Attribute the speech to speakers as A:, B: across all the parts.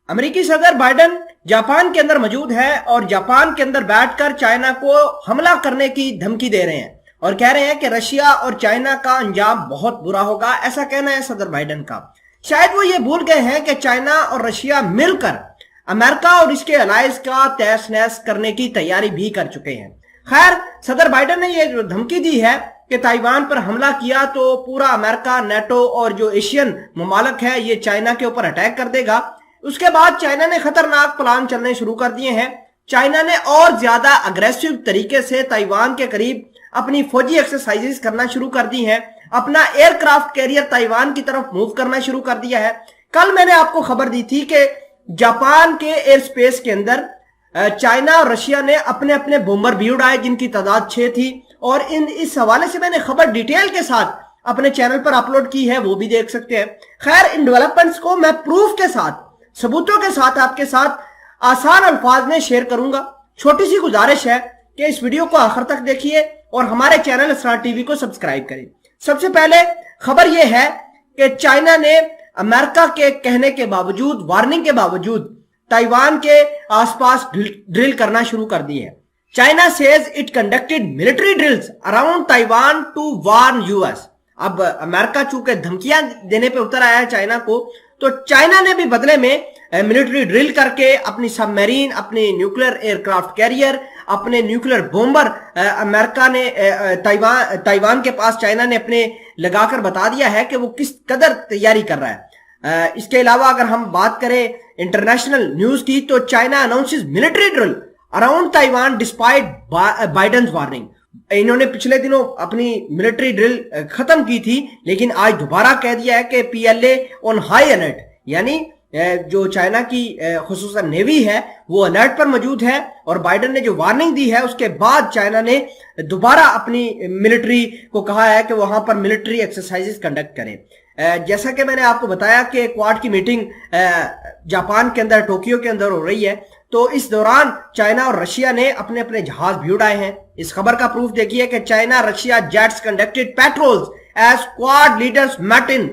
A: अमेरिकी सदर Biden Japan के अंदर मौजूद है और जापान के अंदर बैठकर चाइना को हमला करने की धमकी दे रहे हैं और कह रहे हैं कि रशिया और चाइना का अंजाम बहुत बुरा होगा। ऐसा कहना है सदर बाइडन का। शायद वो ये भूल गए हैं कि चाइना और रशिया मिलकर अमेरिका और इसके अलायंस का तहस नहस करने की तैयारी भी कर चुके हैं। खैर, सदर बाइडन ने ये जो धमकी दी है कि ताइवान पर हमला किया तो पूरा अमेरिका, नेटो और जो एशियन ममालिक है ये चाइना के ऊपर अटैक कर देगा। उसके बाद चाइना ने खतरनाक प्लान चलने शुरू कर दिए हैं। चाइना ने और ज्यादा अग्रेसिव तरीके से ताइवान के करीब अपनी फौजी एक्सरसाइजेस करना शुरू कर दी हैं। अपना एयरक्राफ्ट कैरियर ताइवान की तरफ मूव करना शुरू कर दिया है। कल मैंने आपको खबर दी थी कि जापान के एयर स्पेस के अंदर चाइना और रशिया ने अपने अपने बॉम्बर भी उड़ाए जिनकी तादाद 6 थी और इस हवाले से मैंने खबर डिटेल के साथ अपने चैनल पर अपलोड की है, वो भी देख सकते हैं। खैर, इन डेवलपमेंट्स को मैं प्रूफ के साथ, सबूतों के साथ आपके साथ आसान अल्फाज में शेयर करूंगा। छोटी सी गुजारिश है कि इस वीडियो को आखिर तक देखिए और हमारे चैनल असरार टीवी को सब्सक्राइब करें। सबसे पहले खबर यह है कि चाइना ने अमेरिका के कहने के बावजूद, वार्निंग के बावजूद ताइवान के आसपास ड्रिल करना शुरू कर दी है। China says it conducted military drills around Taiwan to warn US. अब अमेरिका चूंकि धमकियां देने पे उतर आया है चाइना को, तो चाइना ने भी बदले में मिलिट्री ड्रिल करके अपनी सबमरीन, अपने न्यूक्लियर एयरक्राफ्ट कैरियर, अपने न्यूक्लियर बॉम्बर अमेरिका ने ताइवान के पास चाइना ने अपने लगाकर बता दिया है कि वो किस कदर तैयारी कर रहा है। इसके अलावा अगर हम बात करें इंटरनेशनल न्यूज की, तो China announces military drill around Taiwan despite Biden's warning. इन्होंने पिछले दिनों अपनी मिलिट्री ड्रिल खत्म की थी, लेकिन आज दोबारा कह दिया है कि पीएलए ऑन हाई अलर्ट, यानी जो चाइना की खुसूसन नेवी है वो अलर्ट पर मौजूद है। और बाइडेन ने जो वार्निंग दी है उसके बाद चाइना ने दोबारा अपनी मिलिट्री को कहा है कि वहां पर मिलिट्री एक्सरसाइजेस कंडक्ट करें। जैसा कि मैंने आपको बताया कि क्वाड की मीटिंग जापान के अंदर, टोक्यो के अंदर हो रही है, तो इस दौरान चाइना और रशिया ने अपने अपने जहाज भी उड़ाए हैं। इस खबर का प्रूफ देखिए कि China Russia jets conducted patrols as Quad leaders met in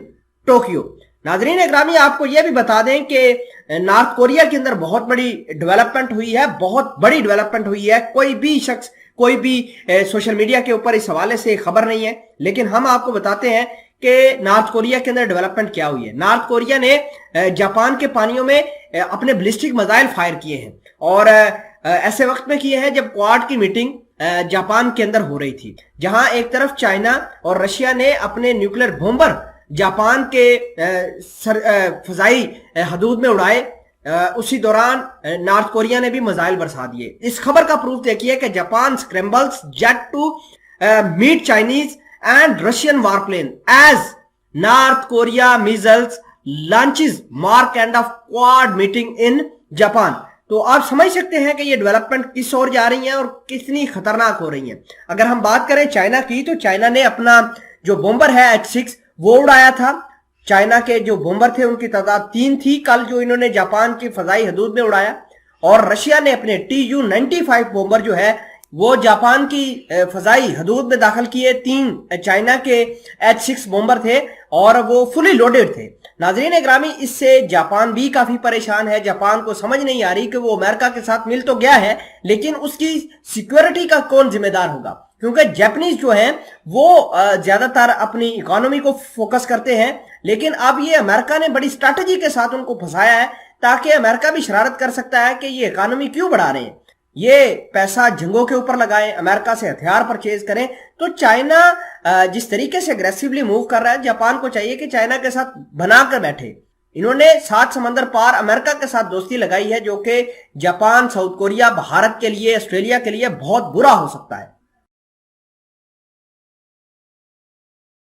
A: Tokyo. Nazreen Ikrami, आपको यह भी बता दें कि नॉर्थ कोरिया के अंदर बहुत बड़ी डेवलपमेंट हुई है, बहुत बड़ी डेवलपमेंट हुई है। कोई भी शख्स, कोई भी सोशल मीडिया के ऊपर इस हवाले से खबर नहीं है, लेकिन हम आपको बताते हैं कि नॉर्थ कोरिया के अंदर डेवलपमेंट क्या हुई है। नॉर्थ कोरिया ने जापान के पानियों में अपने बैलिस्टिक मिसाइल फायर किए हैं और ऐसे वक्त में किए हैं जब क्वाड की मीटिंग जापान के अंदर हो रही थी, जहां एक तरफ चाइना और रशिया ने अपने न्यूक्लियर बॉम्बर जापान के फजाई हदूद में उड़ाए। उसी दौरान नॉर्थ कोरिया ने भी मिसाइल बरसा दिए। इस खबर का प्रूफ देखिए कि Japan scrambles jet to meet Chinese and Russian warplane as North Korea missiles launches mark end of Quad meeting in Japan. तो आप समझ सकते हैं कि ये डेवलपमेंट किस ओर जा रही है और कितनी खतरनाक हो रही है। अगर हम बात करें चाइना की, तो चाइना ने अपना जो बॉम्बर है H-6 वो उड़ाया था। चाइना के जो बॉम्बर थे उनकी तादाद 3 थी कल, जो इन्होंने जापान की फजाई हदूद में उड़ाया। और रशिया ने अपने Tu-95 बॉम्बर जो है वो जापान की फजाई हदूद में दाखिल किए। 3 चाइना के H-6 बॉम्बर थे और वो फुली लोडेड थे। नाजरीन ग्रामी, इससे जापान भी काफी परेशान है। जापान को समझ नहीं आ रही कि वो अमेरिका के साथ मिल तो गया है, लेकिन उसकी सिक्योरिटी का कौन जिम्मेदार होगा, क्योंकि जापानीज जो हैं वो ज्यादातर अपनी इकोनॉमी को फोकस करते हैं। लेकिन अब ये अमेरिका ने बड़ी स्ट्रैटेजी के साथ उनको फंसाया है, ताकि अमेरिका भी शरारत कर सकता है कि ये इकोनॉमी क्यों बढ़ा रहे हैं, ये पैसा जंगों के ऊपर लगाएं, अमेरिका से हथियार परचेज करें। तो चाइना जिस तरीके से अग्रेसिवली मूव कर रहा है, जापान को चाहिए कि चाइना के साथ बनाकर बैठे। इन्होंने 7 समंदर पार अमेरिका के साथ दोस्ती लगाई है, जो कि जापान, साउथ कोरिया, भारत के लिए, ऑस्ट्रेलिया के लिए बहुत बुरा हो सकता है।